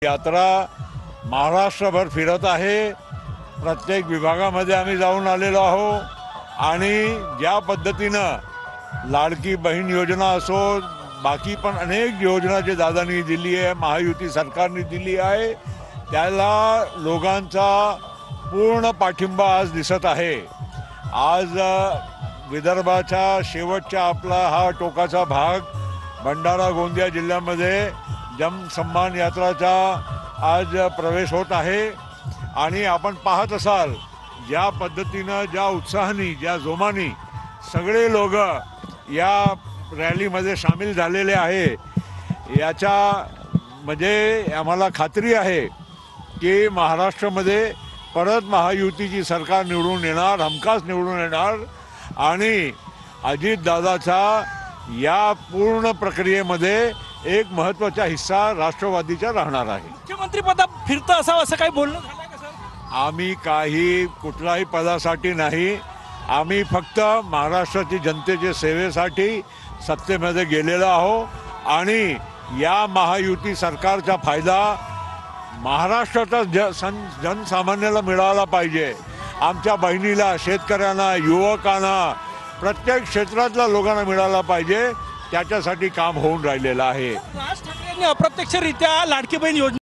यात्रा महाराष्ट्रभर फिरत आहे। प्रत्येक विभागामध्ये आम्ही जाऊन आलेलो आहो आणि ज्या पद्धतीनं लाडकी बहीण योजना असो, बाकी पण अनेक योजना जे दादांनी दिली आहे, महायुती सरकारने दिली आहे, त्याला लोकांचा पूर्ण पाठिंबा आज दिसत आहे। आज विदर्भाच्या शेवटचा आपला हा टोकाचा भाग भंडारा गोंदिया जिल्ह्यामध्ये जनसन्मान यात्राचा आज प्रवेश होत आहे आणि आपण पाहत असाल ज्या पद्धतीनं, ज्या उत्साहाने, ज्या जोमाने सगळे लोक या रॅलीमध्ये सामील झालेले आहे, याचा म्हणजे आम्हाला खात्री आहे की महाराष्ट्रामध्ये परत महायुतीची सरकार निवडून येणार, हमखास निवडून येणार आणि अजितदादाचा या पूर्ण प्रक्रियेमध्ये एक महत्त्वाचा हिस्सा राष्ट्रवादीचा राहणार आहे। मुख्यमंत्री पदा फिरतं असावं असं काही बोलणं झालंय का सर? आम्ही काही कुठल्याही पदासाठी नाही, आम्ही फक्त महाराष्ट्राची जनतेच्या सेवेसाठी सत्तेमध्ये गेलेलो आहो आणि या महायुती सरकारचा फायदा महाराष्ट्राचा जनसामान्याला मिळाला पाहिजे। आमच्या बहिणीला, शेतकऱ्यांना, युवकांना, प्रत्येक क्षेत्रातल्या लोकांना मिळाला पाहिजे, त्याच्यासाठी काम होऊन राहिलेलं आहे। राज ठाकरेंनी अप्रत्यक्षरित्या लाडकी बहीण योजना